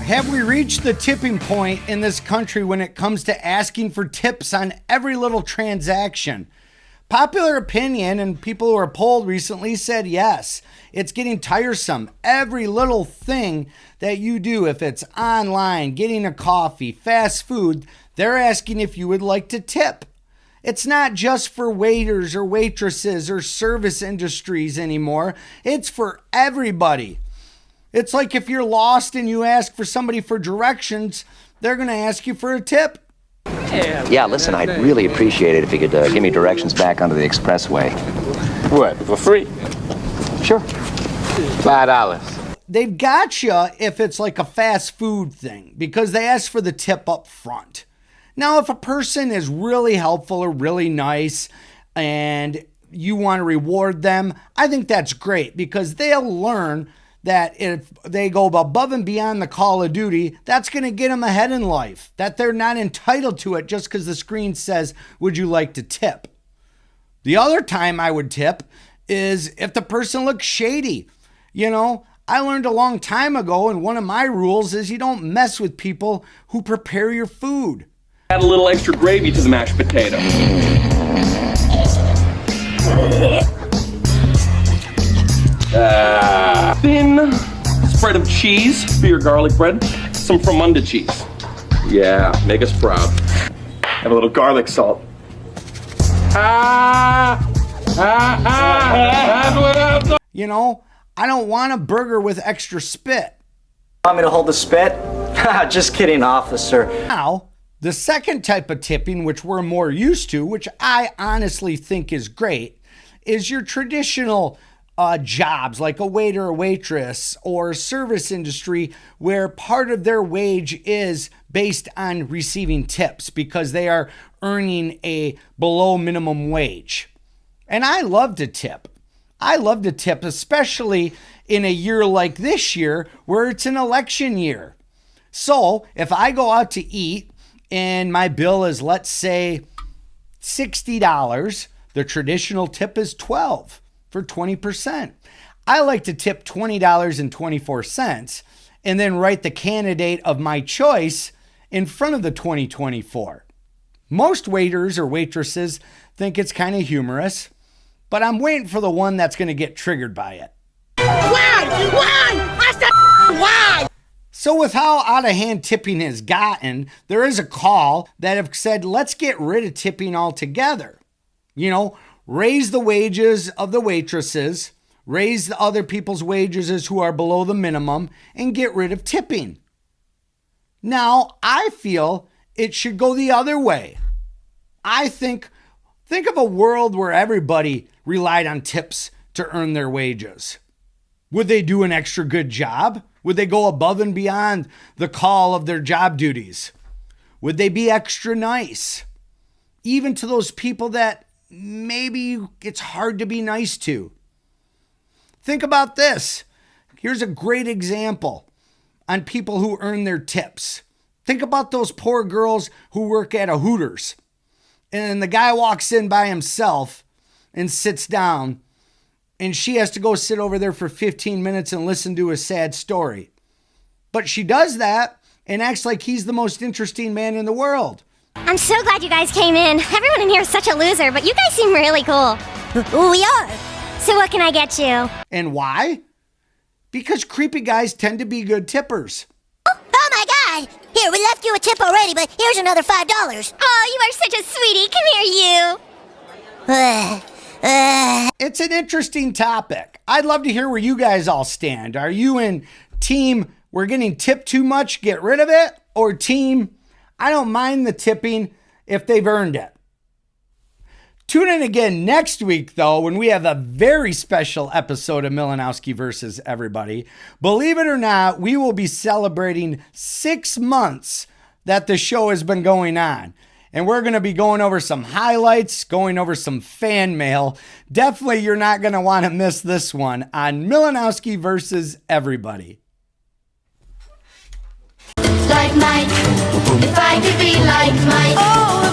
Have we reached the tipping point in this country when it comes to asking for tips on every little transaction? Popular opinion and people who are polled recently said yes. It's getting tiresome. Every little thing that you do, if it's online, getting a coffee, fast food, they're asking if you would like to tip. It's not just for waiters or waitresses or service industries anymore. It's for everybody. It's like if you're lost and you ask for somebody for directions, they're going to ask you for a tip. Yeah, listen, I'd really appreciate it if you could give me directions back onto the expressway. What, for free? Sure. $5. They've got you if it's like a fast food thing because they ask for the tip up front. Now, if a person is really helpful or really nice and you want to reward them, I think that's great because they'll learn that if they go above and beyond the call of duty, that's going to get them ahead in life, that they're not entitled to it just because the screen says, would you like to tip? The other time I would tip is if the person looks shady. You know, I learned a long time ago, and one of my rules is you don't mess with people who prepare your food. Add a little extra gravy to the mashed potato. Thin spread of cheese for your garlic bread. Some Fromunda cheese. Yeah, make us proud. And a little garlic salt. You know, I don't want a burger with extra spit. Want me to hold the spit? Just kidding, officer. Now, the second type of tipping, which we're more used to, which I honestly think is great, is your traditional jobs like a waiter or waitress or service industry where part of their wage is based on receiving tips because they are earning a below minimum wage. And I love to tip. I love to tip, especially in a year like this year where it's an election year. So if I go out to eat and my bill is, let's say, $60, the traditional tip is $12 for 20%. I like to tip $20.24 and then write the candidate of my choice in front of the 2024. Most waiters or waitresses think it's kind of humorous, but I'm waiting for the one that's going to get triggered by it. Why? Why? I said why? So with how out of hand tipping has gotten, there is a call that have said, let's get rid of tipping altogether. You know, raise the wages of the waitresses, raise the other people's wages who are below the minimum, and get rid of tipping. Now, I feel it should go the other way. I think of a world where everybody relied on tips to earn their wages. Would they do an extra good job? Would they go above and beyond the call of their job duties? Would they be extra nice? Even to those people that maybe it's hard to be nice to. Think about this. Here's a great example on people who earn their tips. Think about those poor girls who work at a Hooters. And the guy walks in by himself and sits down, and she has to go sit over there for 15 minutes and listen to a sad story. But she does that and acts like he's the most interesting man in the world. I'm so glad you guys came in. Everyone in here is such a loser, but you guys seem really cool. We are. So what can I get you? And why? Because creepy guys tend to be good tippers. Oh my God! Here, we left you a tip already, but here's another $5. Oh, you are such a sweetie. Come here, you. It's an interesting topic. I'd love to hear where you guys all stand. Are you in team, we're getting tipped too much, get rid of it? Or team, I don't mind the tipping if they've earned it? Tune in again next week, though, when we have a very special episode of Milanowski versus Everybody. Believe it or not, we will be celebrating 6 months that the show has been going on. And we're going to be going over some highlights, going over some fan mail. Definitely you're not going to want to miss this one on Milanowski versus Everybody. Like Mike, if I could be like Mike. Oh.